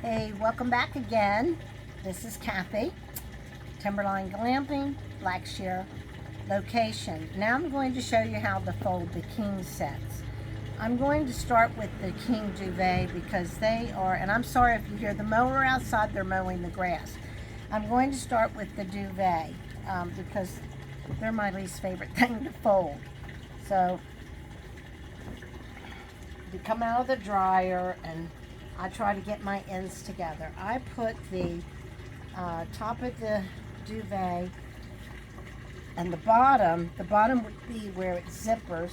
Hey, welcome back again. This is Kathy, Timberline Glamping, Blackshear location. Now I'm going to show you how to fold the king sets. I'm going to start with the king duvet because they are, and I'm sorry if you hear the mower outside, they're mowing the grass. I'm going to start with the duvet because they're my least favorite thing to fold. So you come out of the dryer and I try to get my ends together. I put the top of the duvet and the bottom would be where it zippers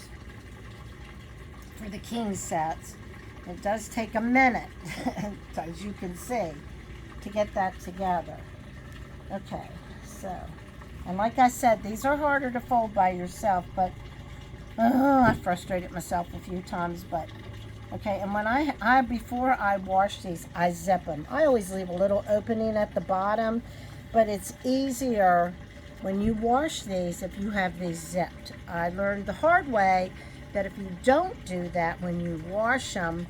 for the king sets. It does take a minute, as you can see, to get that together. Okay, so, and like I said, these are harder to fold by yourself, but I frustrated myself a few times, but okay. And when I before I wash these, I zip them. I always leave a little opening at the bottom, but it's easier when you wash these if you have these zipped. I learned the hard way that if you don't do that when you wash them,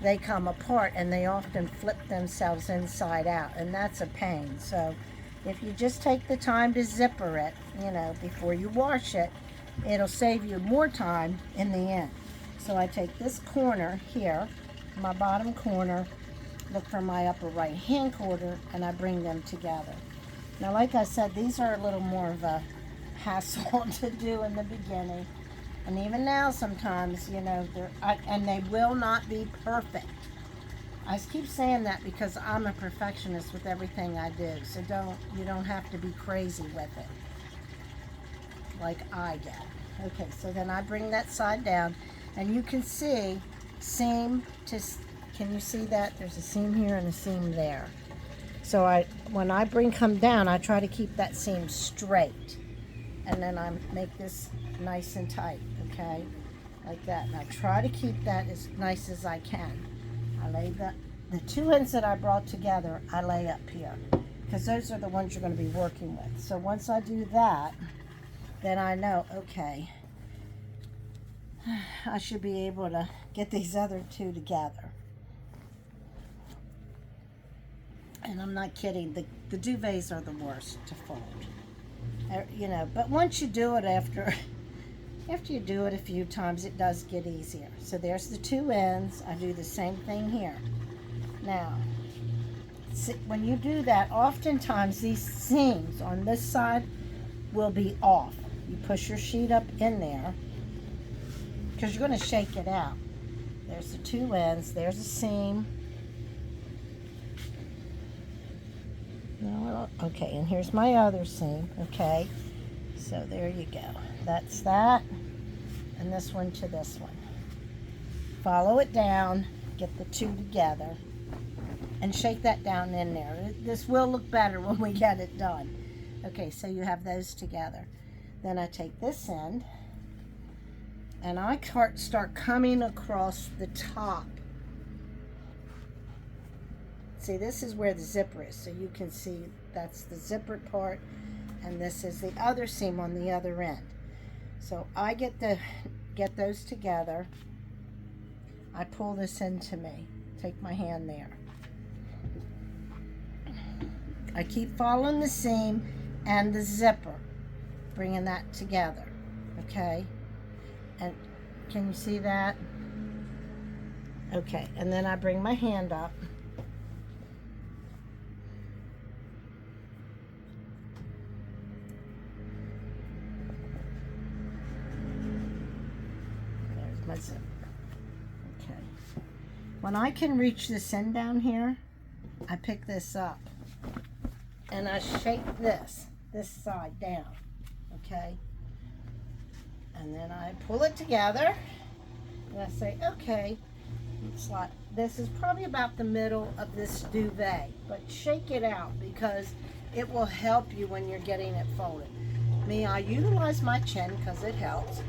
they come apart and they often flip themselves inside out, and that's a pain. So if you just take the time to zipper it, before you wash it, it'll save you more time in the end. So I take this corner here, my bottom corner, look for my upper right hand corner, and I bring them together. Now, like I said, these are a little more of a hassle to do in the beginning. And even now sometimes, and they will not be perfect. I keep saying that because I'm a perfectionist with everything I do. So you don't have to be crazy with it like I get. Okay, so then I bring that side down. And you can see seam to, can you see that? There's a seam here and a seam there. So when I come down, I try to keep that seam straight. And then I make this nice and tight, okay? Like that. And I try to keep that as nice as I can. I lay the two ends that I brought together, I lay up here. Because those are the ones you're going to be working with. So once I do that, then I know, okay, I should be able to get these other two together. And I'm not kidding, the duvets are the worst to fold. But once you do it after you do it a few times, it does get easier. So there's the two ends. I do the same thing here. Now, when you do that, oftentimes these seams on this side will be off. You push your sheet up in there, because you're going to shake it out. There's the two ends. There's a seam. No, okay, and here's my other seam. Okay, so there you go. That's that. And this one to this one. Follow it down. Get the two together. And shake that down in there. This will look better when we get it done. Okay, so you have those together. Then I take this end. And I start coming across the top. See, this is where the zipper is. So you can see that's the zippered part. And this is the other seam on the other end. So I get those together. I pull this into me. Take my hand there. I keep following the seam and the zipper. Bringing that together. Okay. And can you see that? Okay, and then I bring my hand up. There's my zipper. Okay. When I can reach this end down here, I pick this up. And I shake this side down. Okay? And then I pull it together, and I say, okay, this is probably about the middle of this duvet, but shake it out because it will help you when you're getting it folded. I utilize my chin because it helps.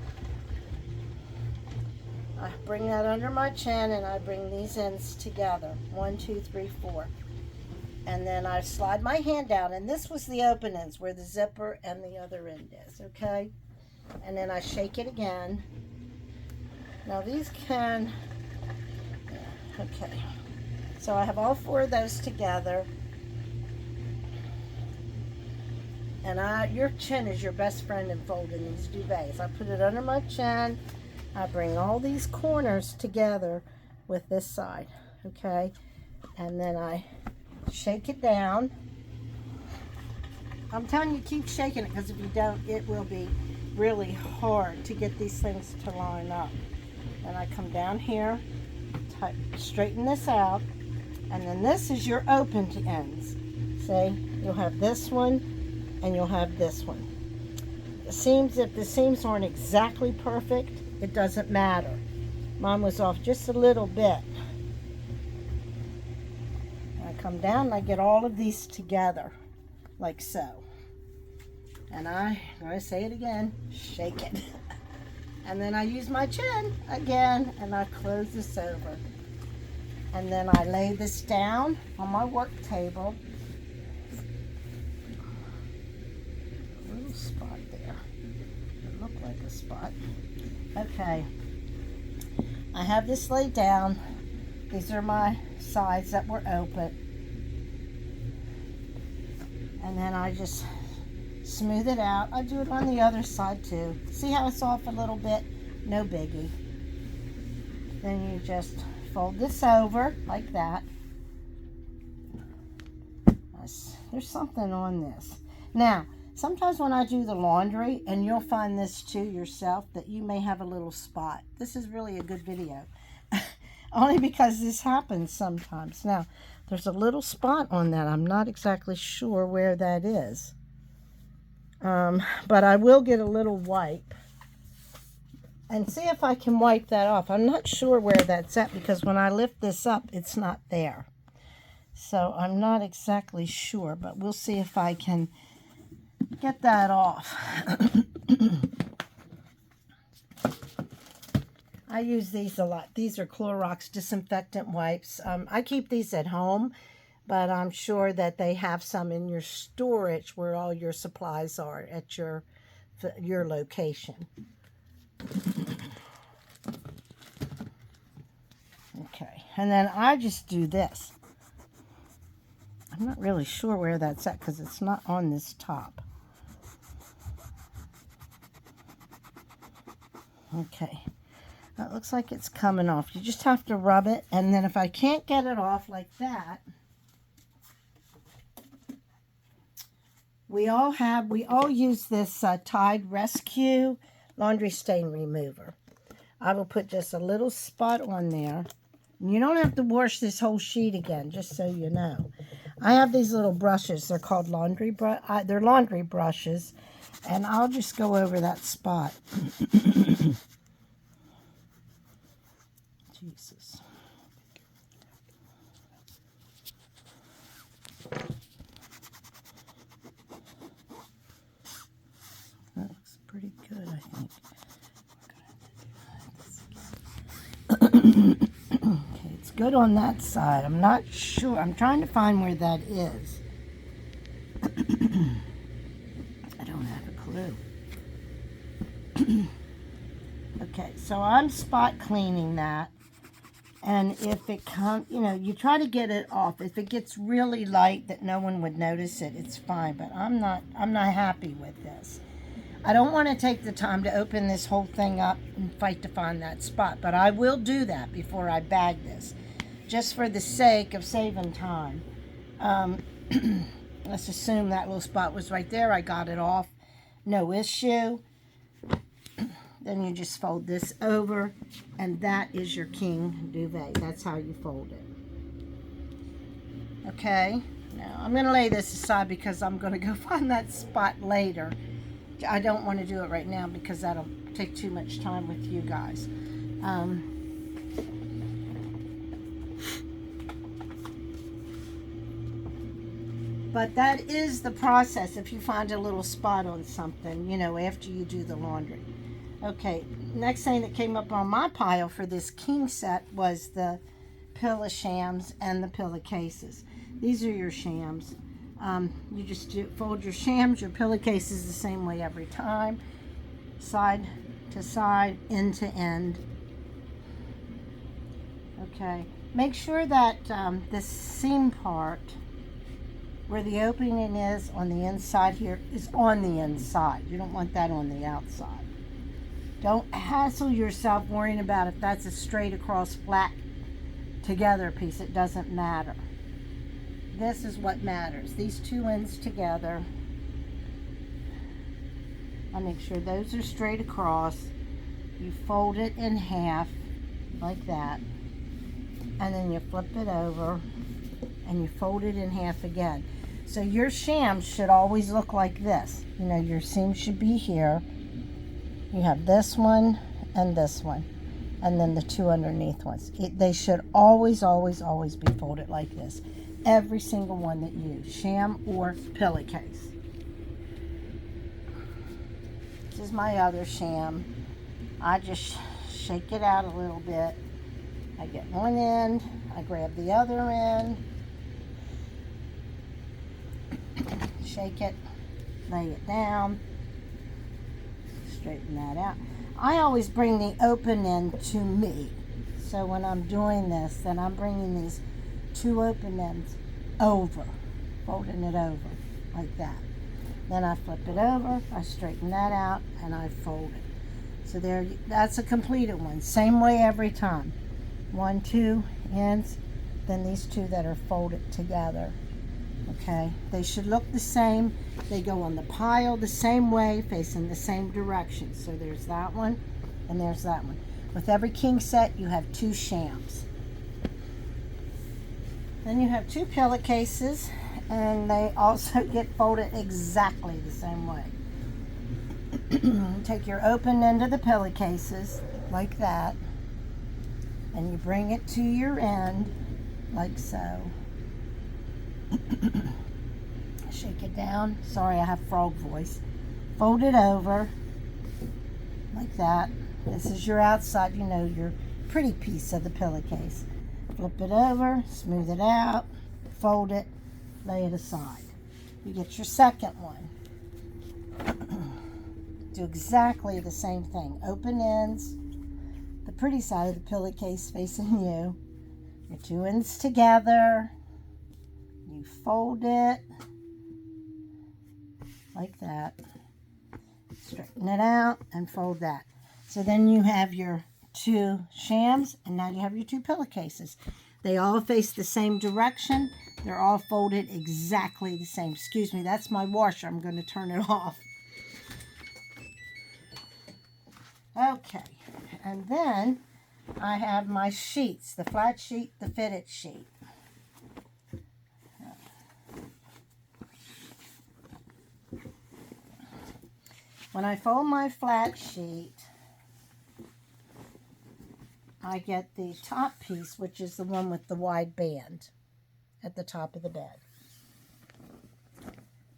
I bring that under my chin and I bring these ends together. 1, 2, 3, 4. And then I slide my hand down, and this was the open ends where the zipper and the other end is, okay? And then I shake it again. Now these okay. So I have all 4 of those together. And your chin is your best friend in folding these duvets. I put it under my chin. I bring all these corners together with this side, okay? And then I shake it down. I'm telling you, keep shaking it, because if you don't, it will be really hard to get these things to line up. And I come down here, straighten this out, and then this is your open ends. See, you'll have this one, and you'll have this one. Seams, if the seams aren't exactly perfect, it doesn't matter. Mine was off just a little bit. I come down and I get all of these together, like so. And I'm going to say it again, shake it. And then I use my chin again, and I close this over. And then I lay this down on my work table. Spot there. It looked like a spot. Okay. I have this laid down. These are my sides that were open. And then I just smooth it out. I do it on the other side too. See how it's off a little bit? No biggie. Then you just fold this over like that. There's something on this. Now, sometimes when I do the laundry, and you'll find this too yourself, that you may have a little spot. This is really a good video. Only because this happens sometimes. Now, there's a little spot on that. I'm not exactly sure where that is. But I will get a little wipe and see if I can wipe that off. I'm not sure where that's at, because when I lift this up, it's not there. So I'm not exactly sure, but we'll see if I can get that off. I use these a lot. These are Clorox disinfectant wipes. I keep these at home, but I'm sure that they have some in your storage where all your supplies are at your location. Okay, and then I just do this. I'm not really sure where that's at, because it's not on this top. Okay, that looks like it's coming off. You just have to rub it, and then if I can't get it off like that, we all use this Tide Rescue laundry stain remover. I will put just a little spot on there. You don't have to wash this whole sheet again, just so you know. I have these little brushes. They're called laundry brushes, and I'll just go over that spot. Jesus. That looks pretty good, I think. Okay, it's good on that side. I'm not sure. I'm trying to find where that is. I don't have a clue. Okay, so I'm spot cleaning that. And if it comes, you try to get it off. If it gets really light that no one would notice it, it's fine. But I'm not happy with this. I don't want to take the time to open this whole thing up and fight to find that spot. But I will do that before I bag this, just for the sake of saving time. Let's assume that little spot was right there. I got it off. No issue. Then you just fold this over, and that is your king duvet. That's how you fold it. Okay, now I'm going to lay this aside because I'm going to go find that spot later. I don't want to do it right now because that'll take too much time with you guys. But that is the process if you find a little spot on something, after you do the laundry. Okay, next thing that came up on my pile for this king set was the pillow shams and the pillowcases. These are your shams. You just fold your shams, your pillowcases the same way every time. Side to side, end to end. Okay, Make sure that this seam part, where the opening is on the inside here, is on the inside. You don't want that on the outside. Don't hassle yourself worrying about if that's a straight across flat together piece. It doesn't matter. This is what matters. These two ends together. I make sure those are straight across. You fold it in half like that, and then you flip it over and you fold it in half again. So your shams should always look like this. You know, your seam should be here. You have this one and this one, and then the two underneath ones. They should always, always, always be folded like this. Every single one that you use, sham or pillowcase. This is my other sham. I just shake it out a little bit. I get one end, I grab the other end, shake it, lay it down, straighten that out. I always bring the open end to me. So when I'm doing this, then I'm bringing these two open ends over, folding it over like that. Then I flip it over, I straighten that out, and I fold it. So there, that's a completed one. Same way every time. 1, 2 ends, then these two that are folded together. Okay, they should look the same. They go on the pile the same way, facing the same direction. So there's that one, and there's that one. With every king set, you have 2 shams. Then you have 2 pillowcases, and they also get folded exactly the same way. Take your open end of the pillowcases like that, and you bring it to your end like so. Shake it down. Sorry, I have frog voice. Fold it over like that. This is your outside, you know, your pretty piece of the pillowcase. Flip it over, smooth it out, fold it, lay it aside. You get your second one. Do exactly the same thing. Open ends, the pretty side of the pillowcase facing you. Your 2 ends together. You fold it like that. Straighten it out and fold that. So then you have your 2 shams, and now you have your 2 pillowcases. They all face the same direction. They're all folded exactly the same. Excuse me, that's my washer. I'm going to turn it off. Okay, and then I have my sheets, the flat sheet, the fitted sheet. When I fold my flat sheet, I get the top piece, which is the one with the wide band at the top of the bed.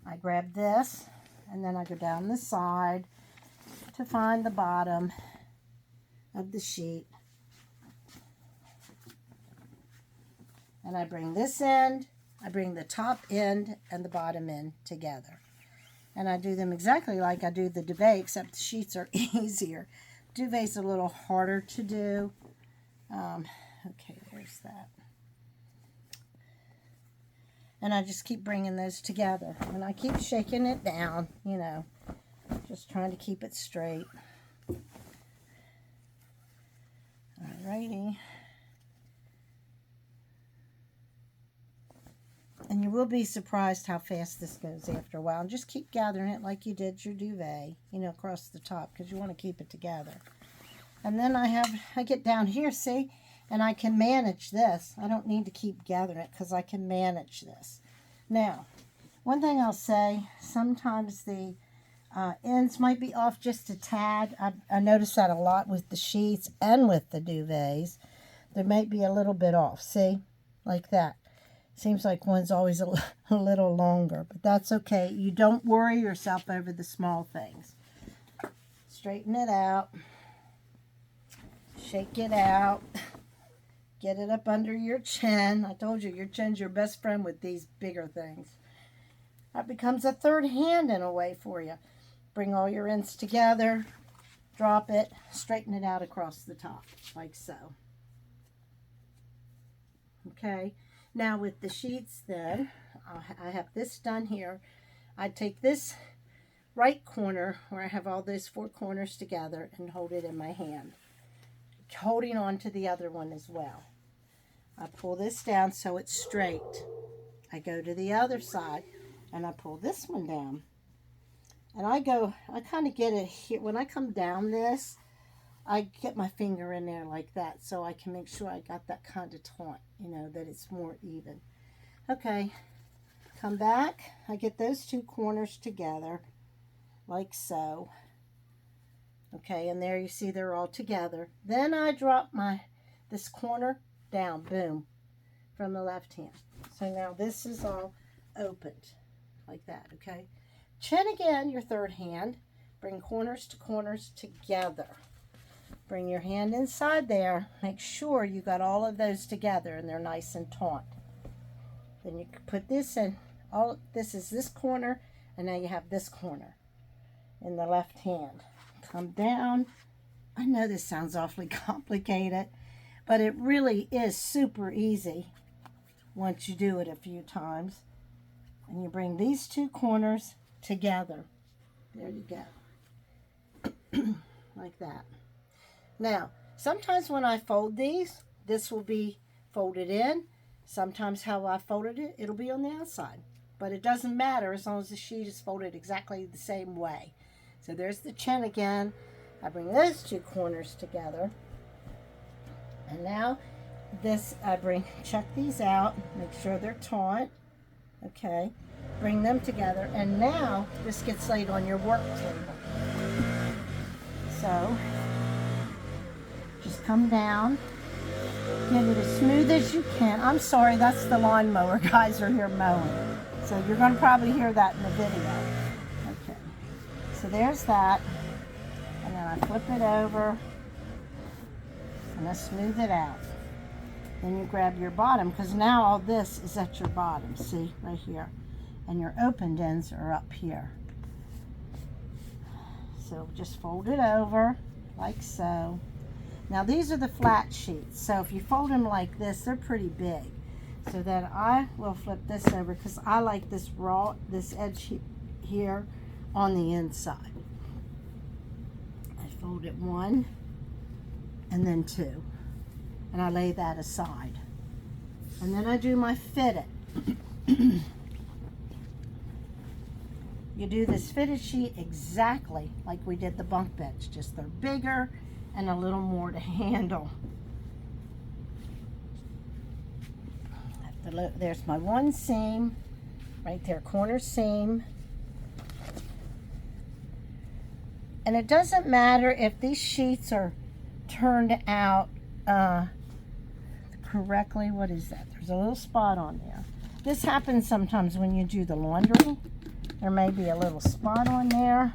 I grab this, and then I go down the side to find the bottom of the sheet. And I bring this end, I bring the top end and the bottom end together. And I do them exactly like I do the duvet, except the sheets are easier. Duvet's a little harder to do. Okay, there's that. And I just keep bringing those together. And I keep shaking it down, you know, just trying to keep it straight. Alrighty. And you will be surprised how fast this goes after a while. And just keep gathering it like you did your duvet, you know, across the top, because you want to keep it together. And then I get down here, see, and I can manage this. I don't need to keep gathering it because I can manage this. Now, one thing I'll say, sometimes the ends might be off just a tad. I notice that a lot with the sheets and with the duvets. There might be a little bit off, see, like that. Seems like one's always a little longer, but that's okay. You don't worry yourself over the small things. Straighten it out. Shake it out. Get it up under your chin. I told you, your chin's your best friend with these bigger things. That becomes a third hand in a way for you. Bring all your ends together. Drop it. Straighten it out across the top, like so. Okay, now with the sheets then, I have this done here. I take this right corner where I have all those four corners together and hold it in my hand, holding on to the other one as well. I pull this down so it's straight. I go to the other side and I pull this one down. And I kind of get it here. When I come down this, I get my finger in there like that so I can make sure I got that kind of taut, you know, that it's more even. Okay, come back. I get those two corners together like so. Okay, and there you see they're all together. Then I drop this corner down, boom, from the left hand. So now this is all opened like that, okay? Chin again, your third hand. Bring corners to corners together. Bring your hand inside there. Make sure you got all of those together and they're nice and taut. Then you can put this in. This is this corner, and now you have this corner in the left hand. Come down. I know this sounds awfully complicated, but it really is super easy once you do it a few times. And you bring these two corners together. There you go. Like that. Now, sometimes when I fold these, this will be folded in. Sometimes how I folded it, it'll be on the outside. But it doesn't matter as long as the sheet is folded exactly the same way. So there's the chin again. I bring those two corners together. And now this, check these out, make sure they're taut. Okay, bring them together. And now this gets laid on your work table. So just come down, get it as smooth as you can. I'm sorry, that's the lawnmower. Guys are here mowing. So you're going to probably hear that in the video. Okay, so there's that. And then I flip it over and I smooth it out. Then you grab your bottom, because now all this is at your bottom. See, right here. And your opened ends are up here. So just fold it over like so. Now these are the flat sheets. So if you fold them like this, they're pretty big. So then I will flip this over because I like this edge here on the inside. I fold it one and then two. And I lay that aside. And then I do my fitted. You do this fitted sheet exactly like we did the bunk beds, just they're bigger and a little more to handle. There's my one seam, right there, corner seam. And it doesn't matter if these sheets are turned out correctly. What is that? There's a little spot on there. This happens sometimes when you do the laundry. There may be a little spot on there.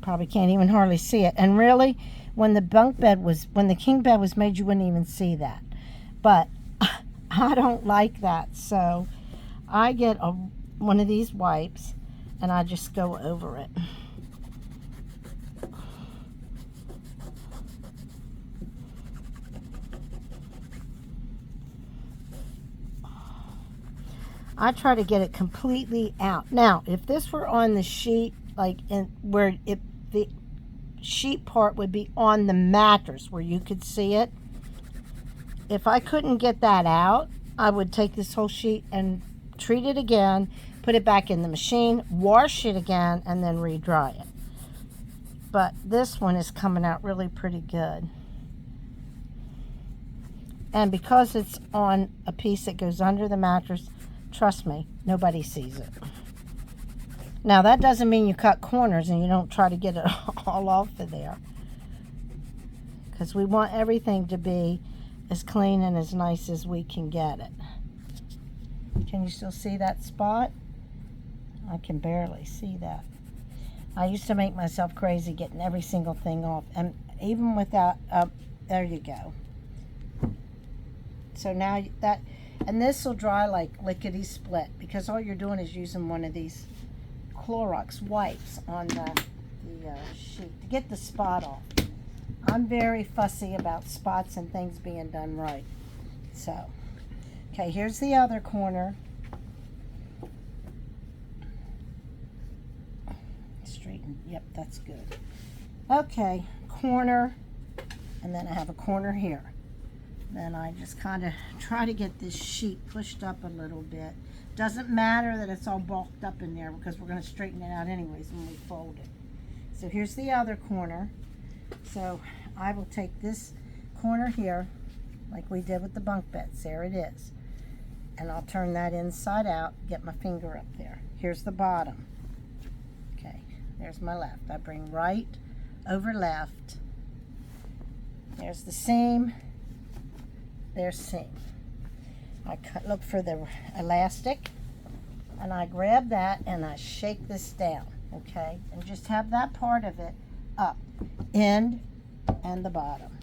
Probably can't even hardly see it. And really, when the king bed was made, you wouldn't even see that. But I don't like that, so I get one of these wipes and I just go over it. I try to get it completely out. Now, if this were on the sheet, like the sheet part would be on the mattress where you could see it. If I couldn't get that out, I would take this whole sheet and treat it again, put it back in the machine, wash it again, and then re-dry it. But this one is coming out really pretty good. And because it's on a piece that goes under the mattress, trust me, nobody sees it. Now, that doesn't mean you cut corners and you don't try to get it all off of there. Because we want everything to be as clean and as nice as we can get it. Can you still see that spot? I can barely see that. I used to make myself crazy getting every single thing off. And even without, there you go. So now that, and this will dry like lickety split because all you're doing is using one of these Clorox wipes on the sheet to get the spot off. I'm very fussy about spots and things being done right. So, Okay, here's the other corner. Straighten, yep, that's good. Okay, corner, and then I have a corner here. Then I just kind of try to get this sheet pushed up a little bit. Doesn't matter that it's all bulked up in there because we're going to straighten it out anyways when we fold it. So here's the other corner. So I will take this corner here like we did with the bunk beds. There it is. And I'll turn that inside out, get my finger up there. Here's the bottom. Okay, there's my left. I bring right over left. There's the seam. There's seam. I look for the elastic and I grab that and I shake this down, okay? And just have that part of it up, end and the bottom.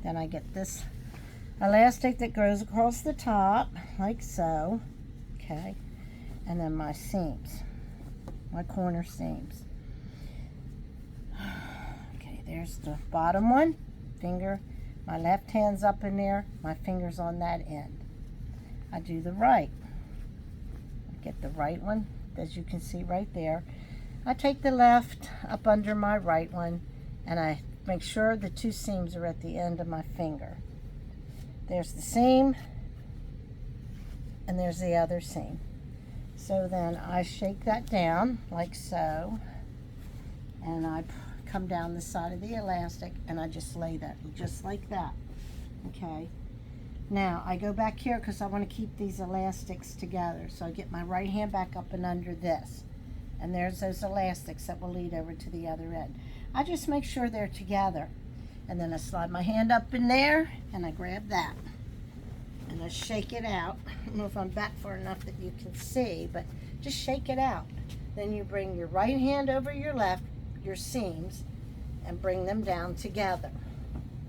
Then I get this elastic that goes across the top, like so, okay? And then my seams, my corner seams. Okay, there's the bottom one, finger. My left hand's up in there, my finger's on that end. I do the right. Get the right one, as you can see right there. I take the left up under my right one, and I make sure the two seams are at the end of my finger. There's the seam, and there's the other seam. So then I shake that down, like so, and I come down the side of the elastic, and I just lay that, just like that, okay? Now, I go back here because I want to keep these elastics together. So I get my right hand back up and under this. And there's those elastics that will lead over to the other end. I just make sure they're together. And then I slide my hand up in there and I grab that. And I shake it out. I don't know if I'm back far enough that you can see, but just shake it out. Then you bring your right hand over your left, your seams, and bring them down together.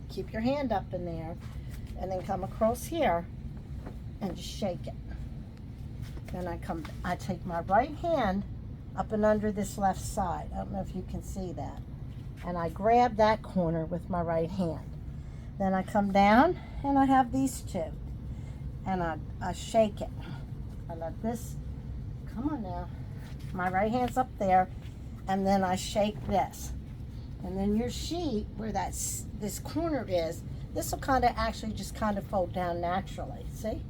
Keep your hand up in there. And then come across here and just shake it. Then I take my right hand up and under this left side. I don't know if you can see that. And I grab that corner with my right hand. Then I come down and I have these two. And I shake it. I let this, come on now. My right hand's up there. And then I shake this. And then your sheet, where this corner is, this will kind of actually just kind of fold down naturally. See?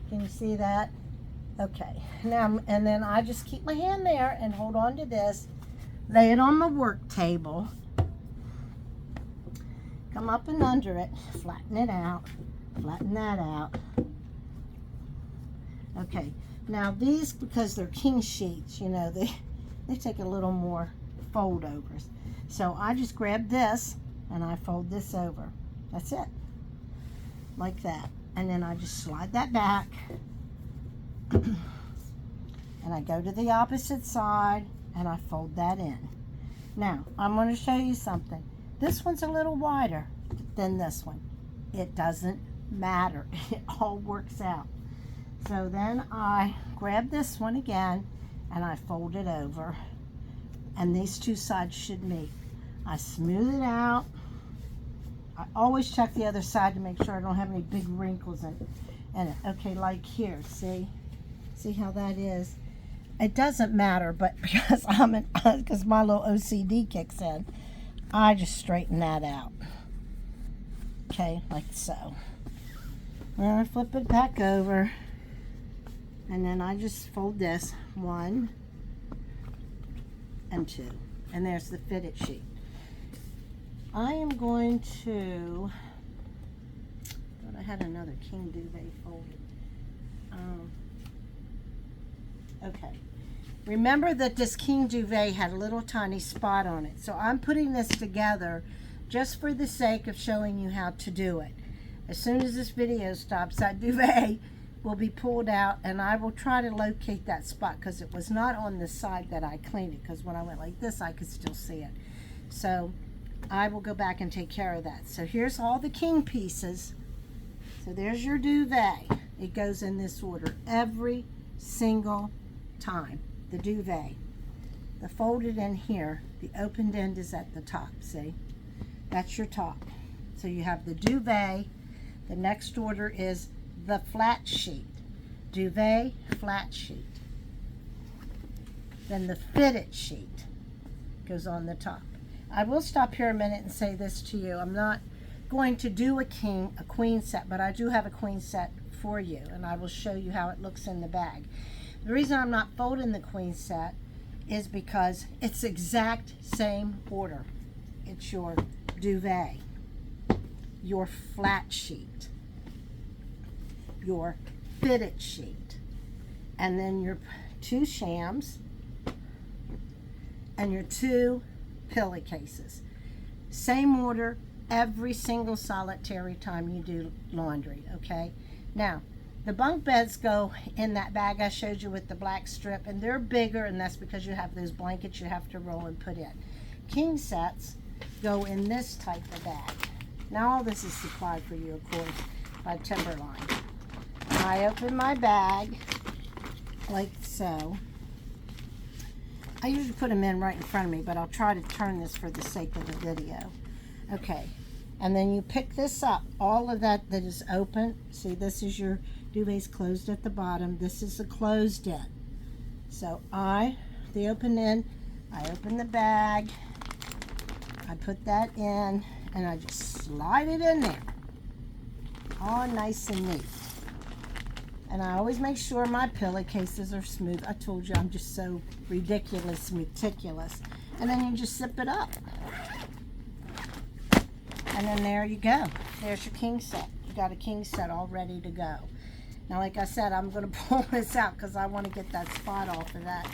Can you see that? Okay. Now, and then I just keep my hand there and hold on to this. Lay it on the work table. Come up and under it. Flatten it out. Flatten that out. Okay. Now these, because they're king sheets, you know, they take a little more fold overs. So I just grab this and I fold this over. That's it. Like that. And then I just slide that back. And I go to the opposite side and I fold that in. Now, I'm going to show you something. This one's a little wider than this one. It doesn't matter. It all works out. So then I grab this one again and I fold it over. And these two sides should meet. I smooth it out. I always check the other side to make sure I don't have any big wrinkles in it. Okay, like here, see? See how that is? It doesn't matter, but because because my little OCD kicks in, I just straighten that out. Okay, like so. Then I flip it back over, and then I just fold this 1 and 2, and there's the fitted sheet. I am going to, thought I had another king duvet folded. Okay. Remember that this king duvet had a little tiny spot on it. So I'm putting this together just for the sake of showing you how to do it. As soon as this video stops, that duvet will be pulled out and I will try to locate that spot because it was not on the side that I cleaned it, because when I went like this I could still see it. So I will go back and take care of that. So here's all the king pieces. So there's your duvet. It goes in this order every single time. The duvet, the folded end here, the opened end is at the top. See, that's your top. So you have the duvet, The next order is the flat sheet. Duvet, flat sheet. Then the fitted sheet goes on the top. I will stop here a minute and say this to you. I'm not going to do a queen set, but I do have a queen set for you, and I will show you how it looks in the bag. The reason I'm not folding the queen set is because it's exact same order. It's your duvet, your flat sheet, your fitted sheet, and then your 2 shams and your 2 pillowcases. Same order every single solitary time you do laundry, okay? Now, the bunk beds go in that bag I showed you with the black strip, and they're bigger, and that's because you have those blankets you have to roll and put in. King sets go in this type of bag. Now all this is supplied for you, of course, by Timberline. I open my bag like so. I usually put them in right in front of me, but I'll try to turn this for the sake of the video. Okay, and then you pick this up. All of that is open. See, this is your duvet's closed at the bottom. This is the closed end. So the open end, I open the bag, I put that in, and I just slide it in there. All nice and neat. And I always make sure my pillowcases are smooth. I told you I'm just so ridiculous, meticulous. And then you just zip it up. And then there you go. There's your king set. You got a king set all ready to go. Now, like I said, I'm going to pull this out because I want to get that spot off of that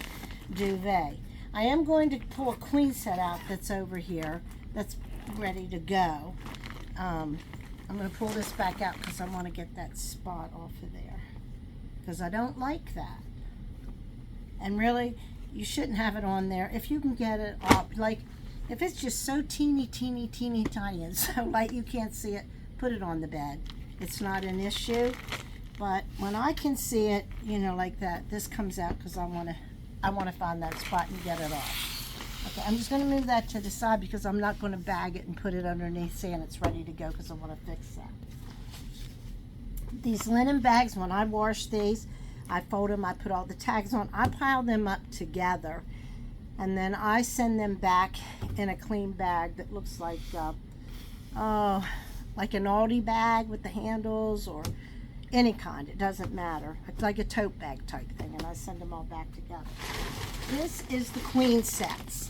duvet. I am going to pull a queen set out that's over here that's ready to go. I'm going to pull this back out because I want to get that spot off of there, because I don't like that. And really, you shouldn't have it on there. If you can get it off, like if it's just so teeny tiny and so light you can't see it, put it on the bed. It's not an issue. But when I can see it, you know, like that, this comes out because I want to find that spot and get it off. Okay, I'm just going to move that to the side because I'm not going to bag it and put it underneath saying it's ready to go, because I want to fix that. These linen bags, when I wash these, I fold them, I put all the tags on, I pile them up together, and then I send them back in a clean bag that looks like an Aldi bag with the handles, or any kind, it doesn't matter. It's like a tote bag type thing, and I send them all back together. This is the queen sets.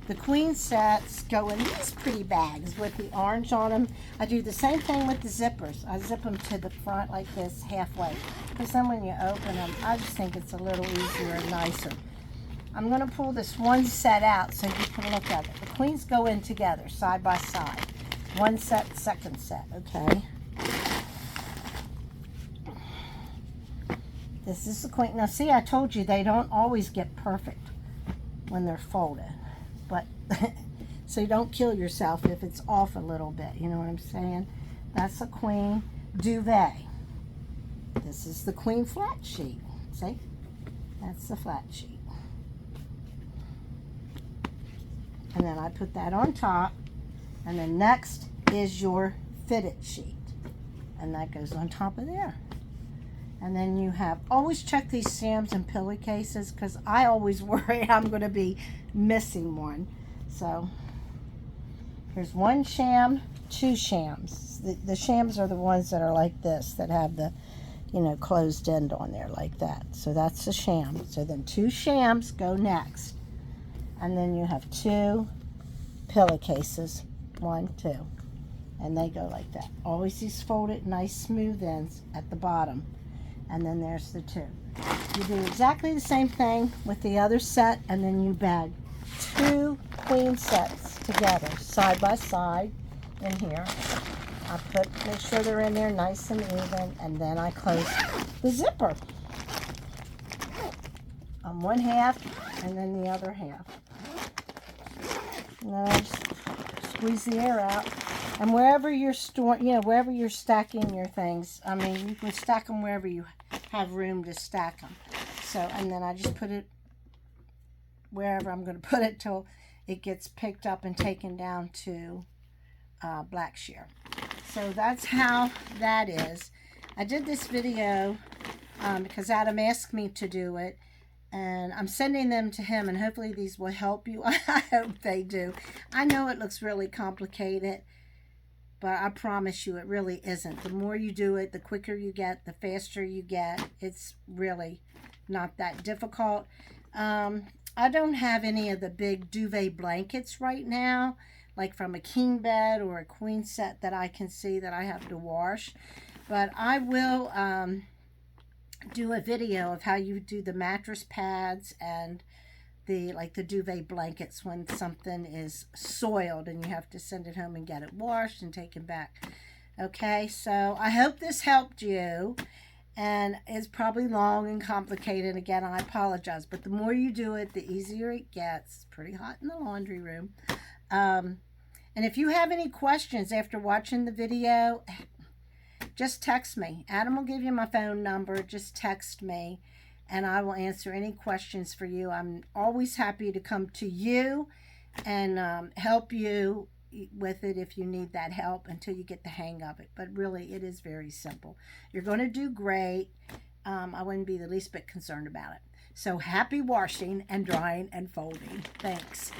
The queen sets go in these pretty bags with the orange on them. I do the same thing with the zippers. I zip them to the front like this, halfway. Because then when you open them, I just think it's a little easier and nicer. I'm going to pull this one set out so you can look at it. The queens go in together, side by side. One set, second set, okay? This is the queen. Now see, I told you they don't always get perfect when they're folded. But so you don't kill yourself if it's off a little bit, you know what I'm saying? That's a queen duvet. This is the queen flat sheet. See? That's the flat sheet. And then I put that on top. And then next is your fitted sheet. And that goes on top of there. And then you have, always check these shams and pillowcases, because I always worry I'm going to be missing one. So here's 1 sham, 2 shams. The shams are the ones that are like this, that have the, you know, closed end on there like that. So that's the sham. So then 2 shams go next. And then you have 2 pillowcases, 1, 2. And they go like that. Always these folded nice smooth ends at the bottom. And then there's the 2. You do exactly the same thing with the other set, and then you bag 2 queen sets together, side by side in here. I make sure they're in there nice and even, and then I close the zipper on one half and then the other half. And then I just squeeze the air out. And wherever you're storing, you know, wherever you're stacking your things, I mean, you can stack them wherever you have room to stack them. So, and then I just put it wherever I'm going to put it till it gets picked up and taken down to Blackshear. So that's how that is. I did this video because Adam asked me to do it, and I'm sending them to him, and hopefully these will help you. I hope they do. I know it looks really complicated, but I promise you it really isn't. The more you do it, the quicker you get, the faster you get. It's really not that difficult. I don't have any of the big duvet blankets right now, like from a king bed or a queen set that I can see that I have to wash. But I will do a video of how you do the mattress pads and the duvet blankets when something is soiled and you have to send it home and get it washed and taken back. Okay, so I hope this helped you, and it's probably long and complicated. Again, I apologize, but the more you do it, the easier it gets. It's pretty hot in the laundry room. And if you have any questions after watching the video, just text me. Adam will give you my phone number. Just text me, and I will answer any questions for you. I'm always happy to come to you and help you with it if you need that help until you get the hang of it. But really, it is very simple. You're going to do great. I wouldn't be the least bit concerned about it. So happy washing and drying and folding. Thanks.